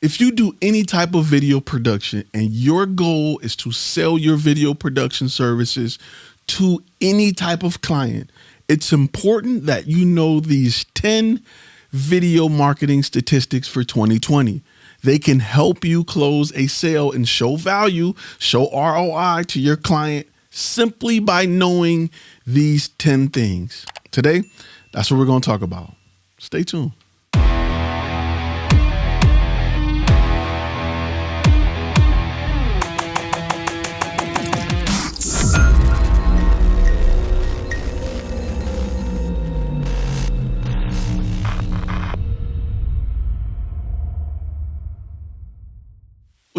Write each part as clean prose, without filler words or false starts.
If you do any type of video production and your goal is to sell your video production services to any type of client, it's important that you know these 10 video marketing statistics for 2020. They can help you close a sale and show value, show ROI to your client simply by knowing these 10 things. Today, that's what we're going to talk about. Stay tuned.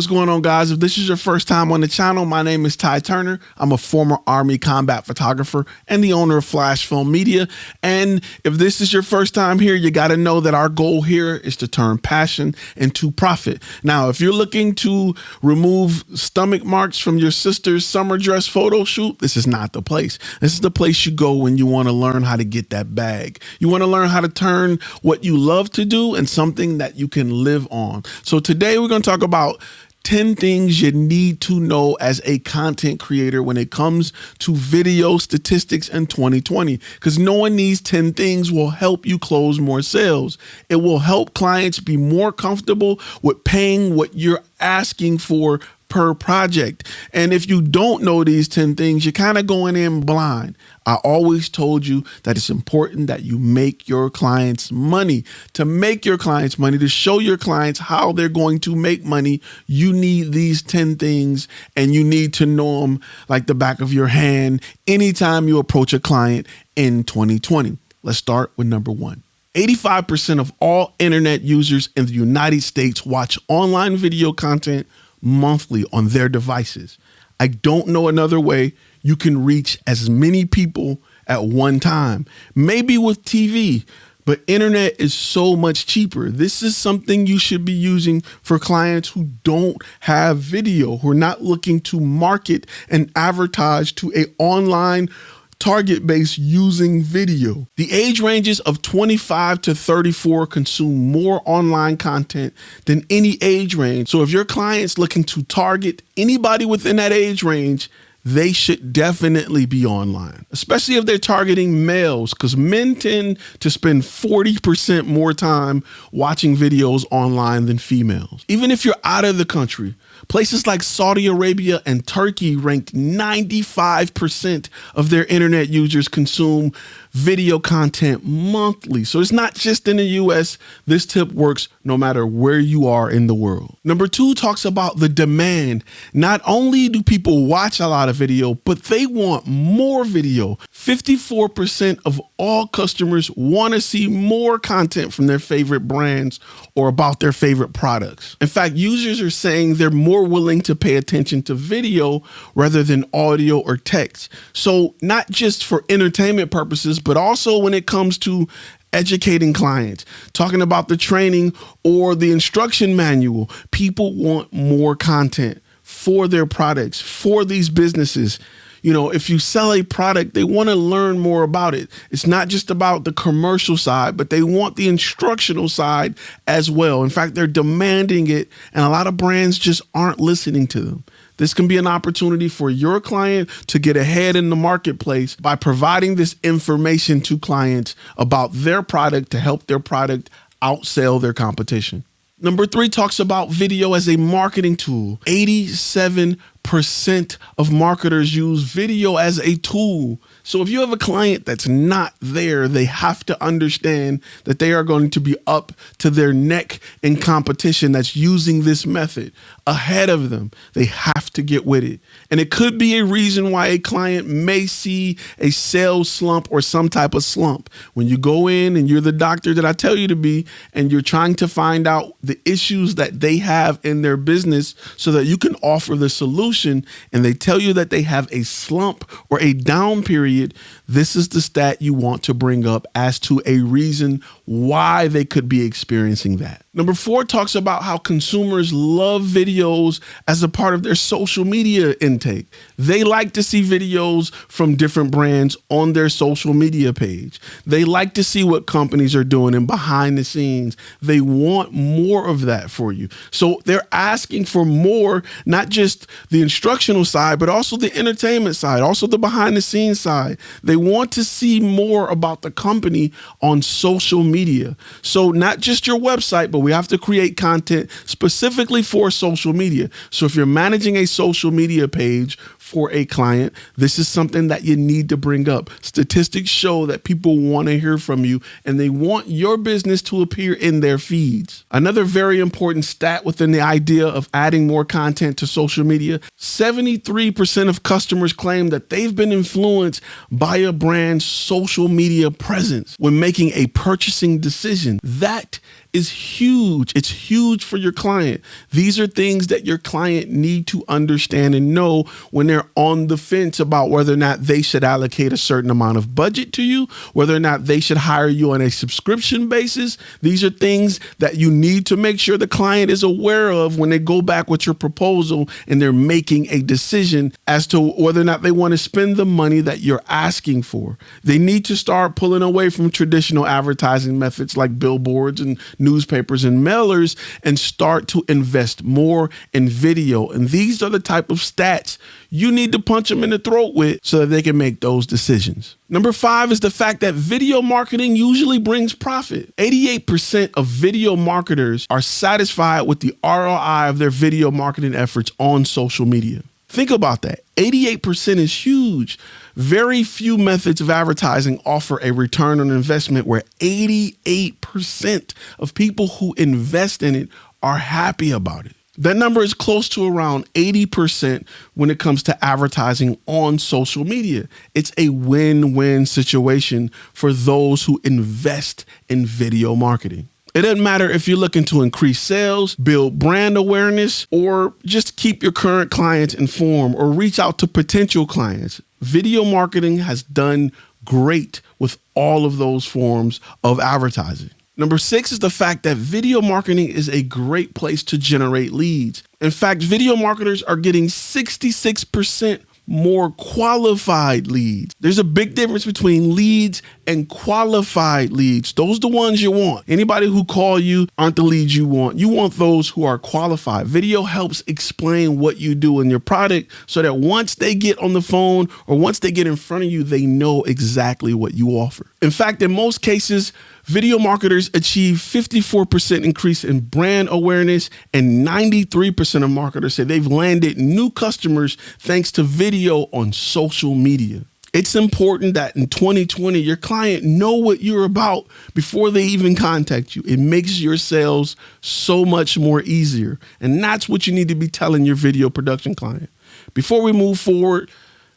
What's going on, guys? If this is your first time on the channel, my name is Ty Turner. I'm a former Army combat photographer and the owner of FlashFilm Media. And if this is your first time here, you got to know that our goal here is to turn passion into profit. Now, if you're looking to remove stomach marks from your sister's summer dress photo shoot, this is not the place. This is the place you go when you want to learn how to get that bag. You want to learn how to turn what you love to do and something that you can live on. So today we're going to talk about 10 things you need to know as a content creator when it comes to video statistics in 2020, because knowing these 10 things will help you close more sales. It will help clients be more comfortable with paying what you're asking for per project. And if you don't know these 10 things, you're kind of going in blind. I always told you that it's important that you make your clients money. To make your clients money, to show your clients how they're going to make money, you need these 10 things, and you need to know them like the back of your hand anytime you approach a client in 2020. Let's start with number one. 85% of all internet users in the United States watch online video content monthly on their devices. I don't know another way you can reach as many people at one time. Maybe with TV, but internet is so much cheaper. This is something you should be using for clients who don't have video, who are not looking to market and advertise to an online target base using video. The age ranges of 25 to 34 consume more online content than any age range. So if your client's looking to target anybody within that age range, they should definitely be online, especially if they're targeting males, because men tend to spend 40% more time watching videos online than females. Even if you're out of the country, places like Saudi Arabia and Turkey ranked 95% of their internet users consume video content monthly. So it's not just in the US. This tip works no matter where you are in the world. Number two talks about the demand. Not only do people watch a lot of video, but they want more video. 54% of all customers want to see more content from their favorite brands or about their favorite products. In fact, users are saying they're more willing to pay attention to video rather than audio or text. So not just for entertainment purposes, but also when it comes to educating clients, talking about the training or the instruction manual, people want more content for their products, for these businesses. You know, if you sell a product, they want to learn more about it. It's not just about the commercial side, but they want the instructional side as well. In fact, they're demanding it, and a lot of brands just aren't listening to them. This can be an opportunity for your client to get ahead in the marketplace by providing this information to clients about their product to help their product outsell their competition. Number three talks about video as a marketing tool. 87% of marketers use video as a tool. So if you have a client that's not there, they have to understand that they are going to be up to their neck in competition that's using this method ahead of them. They have to get with it. And it could be a reason why a client may see a sales slump or some type of slump. When you go in and you're the doctor that I tell you to be, and you're trying to find out the issues that they have in their business so that you can offer the solution solution and they tell you that they have a slump or a down period, this is the stat you want to bring up as to a reason why they could be experiencing that. Number 4 talks about how consumers love videos as a part of their social media intake. They like to see videos from different brands on their social media page. They like to see what companies are doing and behind the scenes. They want more of that for you. So they're asking for more, not just the instructional side, but also the entertainment side, also the behind the scenes side. They want to see more about the company on social media. So not just your website, but we have to create content specifically for social media. So if you're managing a social media page for a client, this is something that you need to bring up. Statistics show that people want to hear from you and they want your business to appear in their feeds. Another very important stat within the idea of adding more content to social media, 73% of customers claim that they've been influenced by a brand's social media presence when making a purchasing decision. That is huge. It's huge for your client. These are things that your client need to understand and know when they're on the fence about whether or not they should allocate a certain amount of budget to you, whether or not they should hire you on a subscription basis. These are things that you need to make sure the client is aware of when they go back with your proposal and they're making a decision as to whether or not they want to spend the money that you're asking for. They need to start pulling away from traditional advertising methods like billboards and newspapers and mailers and start to invest more in video. And these are the type of stats you need to punch them in the throat with so that they can make those decisions. Number 5 is the fact that video marketing usually brings profit. 88% of video marketers are satisfied with the ROI of their video marketing efforts on social media. Think about that. 88% is huge. Very few methods of advertising offer a return on investment where 88% of people who invest in it are happy about it. That number is close to around 80% when it comes to advertising on social media. It's a win-win situation for those who invest in video marketing. It doesn't matter if you're looking to increase sales, build brand awareness, or just keep your current clients informed or reach out to potential clients. Video marketing has done great with all of those forms of advertising. Number 6 is the fact that video marketing is a great place to generate leads. In fact, video marketers are getting 66% more qualified leads. There's a big difference between leads and qualified leads. Those are the ones you want. Anybody who call you aren't the leads you want. You want those who are qualified. Video helps explain what you do in your product so that once they get on the phone or once they get in front of you, they know exactly what you offer. In fact, in most cases, video marketers achieve 54% increase in brand awareness, and 93% of marketers say they've landed new customers thanks to video on social media. It's important that in 2020, your client know what you're about before they even contact you. It makes your sales so much more easier. And that's what you need to be telling your video production client. Before we move forward,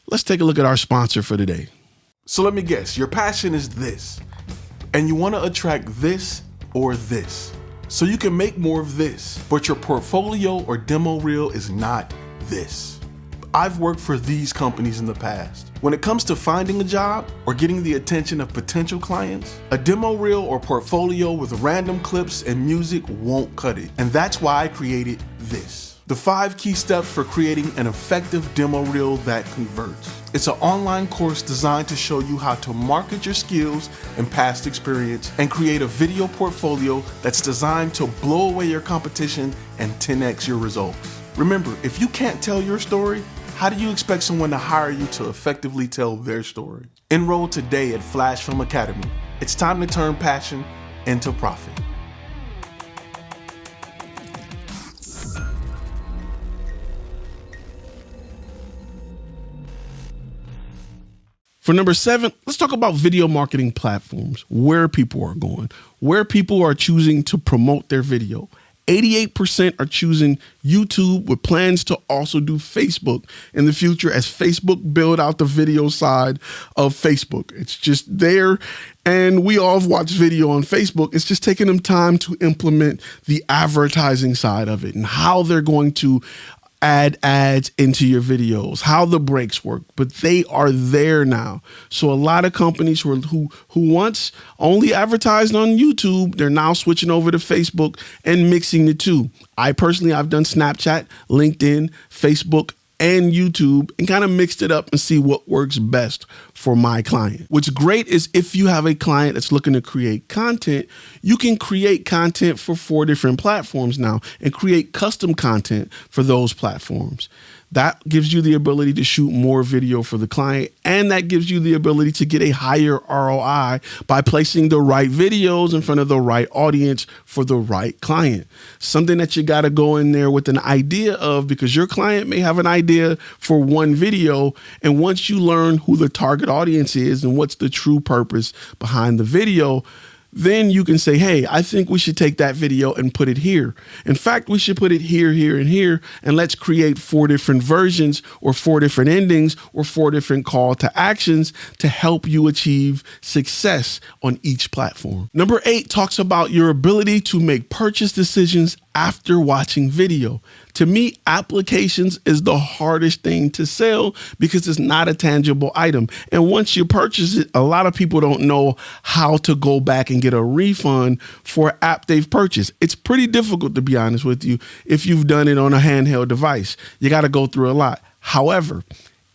let's take a look at our sponsor for today. So let me guess, your passion is this, and you want to attract this or this. So you can make more of this, but your portfolio or demo reel is not this. I've worked for these companies in the past. When it comes to finding a job or getting the attention of potential clients, a demo reel or portfolio with random clips and music won't cut it. And that's why I created this. The 5 key steps for creating an effective demo reel that converts. It's an online course designed to show you how to market your skills and past experience and create a video portfolio that's designed to blow away your competition and 10x your results. Remember, if you can't tell your story, how do you expect someone to hire you to effectively tell their story? Enroll today at FlashFilm Academy. It's time to turn passion into profit. For number 7, let's talk about video marketing platforms, where people are going, where people are choosing to promote their video. 88% are choosing YouTube with plans to also do Facebook in the future as Facebook build out the video side of Facebook. It's just there. And we all have watched video on Facebook. It's just taking them time to implement the advertising side of it and how they're going to add ads into your videos, how the breaks work, but they are there now. So a lot of companies who once only advertised on YouTube, they're now switching over to Facebook and mixing the two. I've done Snapchat, LinkedIn, Facebook, and YouTube, and kind of mixed it up and see what works best for my client. What's great is if you have a client that's looking to create content, you can create content for 4 different platforms now and create custom content for those platforms. That gives you the ability to shoot more video for the client, and that gives you the ability to get a higher ROI by placing the right videos in front of the right audience for the right client. Something that you got to go in there with an idea of, because your client may have an idea for one video, and once you learn who the target audience is and what's the true purpose behind the video, then you can say, hey, I think we should take that video and put it here. In fact, we should put it here, here, and here, and let's create 4 different versions or 4 different endings or 4 different call to actions to help you achieve success on each platform. Number 8 talks about your ability to make purchase decisions after watching video. To me, applications is the hardest thing to sell because it's not a tangible item. And once you purchase it, a lot of people don't know how to go back and get a refund for an app they've purchased. It's pretty difficult, to be honest with you, if you've done it on a handheld device. You got to go through a lot. However,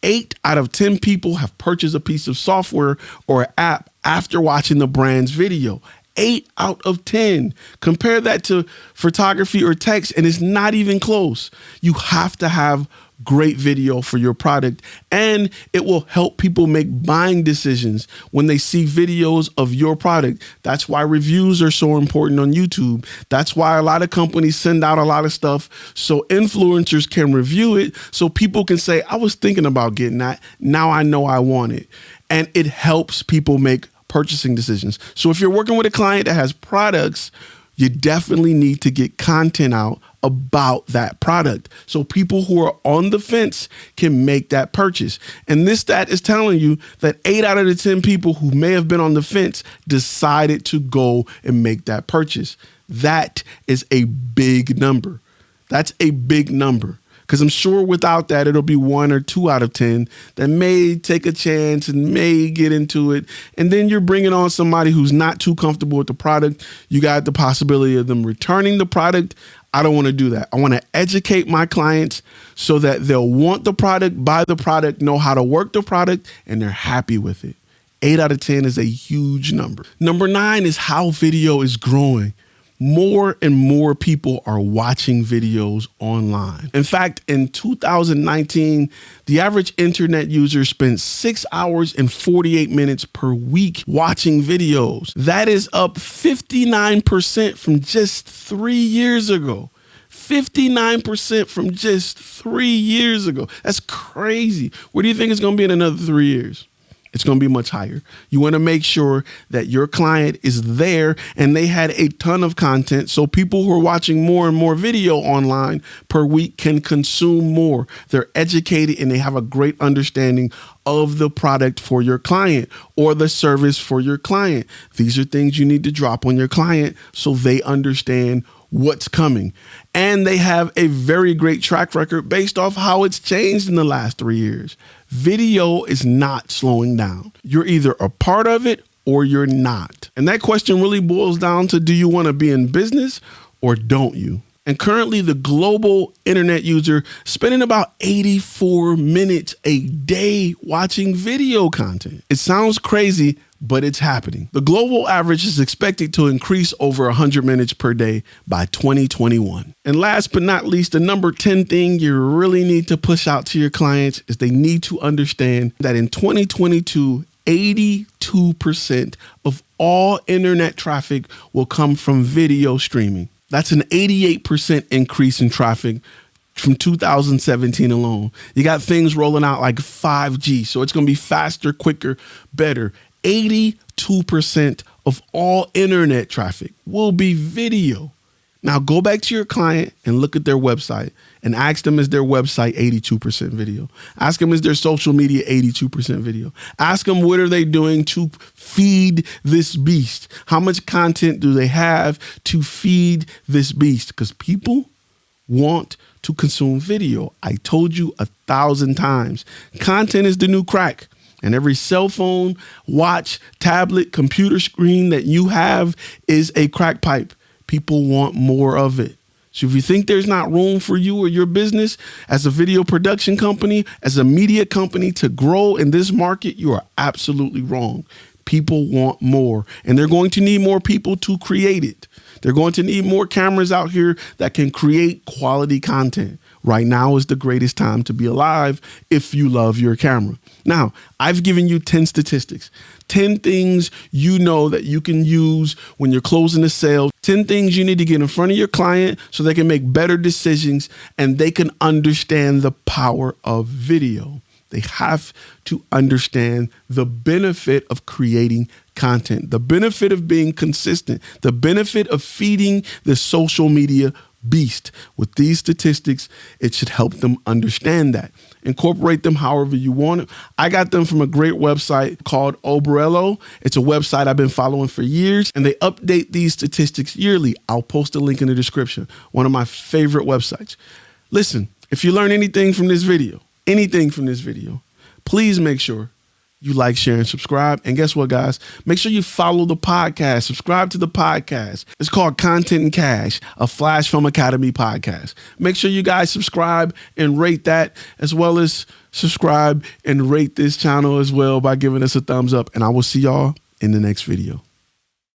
8 out of 10 people have purchased a piece of software or an app after watching the brand's video. 8 out of 10. Compare that to photography or text, and it's not even close. You have to have great video for your product, and it will help people make buying decisions when they see videos of your product. That's why reviews are so important on YouTube. That's why a lot of companies send out a lot of stuff so influencers can review it, so people can say, I was thinking about getting that. Now I know I want it. And it helps people make purchasing decisions. So if you're working with a client that has products, you definitely need to get content out about that product so people who are on the fence can make that purchase. And this stat is telling you that 8 out of the 10 people who may have been on the fence decided to go and make that purchase. That is a big number. That's a big number. Because I'm sure without that, it'll be 1 or 2 out of 10 that may take a chance and may get into it. And then you're bringing on somebody who's not too comfortable with the product. You got the possibility of them returning the product. I don't want to do that. I want to educate my clients so that they'll want the product, buy the product, know how to work the product, and they're happy with it. 8 out of 10 is a huge number. Number 9 is how video is growing. More and more people are watching videos online. In fact, in 2019, the average internet user spent 6 hours and 48 minutes per week watching videos. That is up 59% from just 3 years ago. 59% from just 3 years ago. That's crazy. Where do you think it's going to be in another 3 years? It's going to be much higher. You want to make sure that your client is there and they had a ton of content so people who are watching more and more video online per week can consume more. They're educated and they have a great understanding of the product for your client or the service for your client. These are things you need to drop on your client so they understand what's coming. And they have a very great track record based off how it's changed in the last 3 years. Video is not slowing down. You're either a part of it or you're not. And that question really boils down to, do you want to be in business or don't you? And currently the global internet user spending about 84 minutes a day watching video content. It sounds crazy, but it's happening. The global average is expected to increase over 100 minutes per day by 2021. And last but not least, the number 10 thing you really need to push out to your clients is they need to understand that in 2022, 82% of all internet traffic will come from video streaming. That's an 88% increase in traffic from 2017 alone. You got things rolling out like 5G, so it's going to be faster, quicker, better. 82% of all internet traffic will be video. Now go back to your client and look at their website and ask them, is their website 82% video? Ask them, is their social media 82% video? Ask them, what are they doing to feed this beast? How much content do they have to feed this beast? Because people want to consume video. I told you 1,000 times. Content is the new crack. And every cell phone, watch, tablet, computer screen that you have is a crack pipe. People want more of it. So if you think there's not room for you or your business as a video production company, as a media company to grow in this market, you are absolutely wrong. People want more, and they're going to need more people to create it. They're going to need more cameras out here that can create quality content. Right now is the greatest time to be alive if you love your camera. Now, I've given you 10 statistics, 10 things you know that you can use when you're closing a sale, 10 things you need to get in front of your client so they can make better decisions and they can understand the power of video. They have to understand the benefit of creating content, the benefit of being consistent, the benefit of feeding the social media beast. With these statistics, it should help them understand that. Incorporate them however you want it. I got them from a great website called Obrello. It's a website I've been following for years, and they update these statistics yearly. I'll post a link in the description. One of my favorite websites. Listen, if you learn anything from this video, please make sure you like, share, and subscribe. And guess what, guys? Make sure you follow the podcast. Subscribe to the podcast. It's called Content and Cash, a FlashFilm Academy podcast. Make sure you guys subscribe and rate that, as well as subscribe and rate this channel as well by giving us a thumbs up. And I will see y'all in the next video.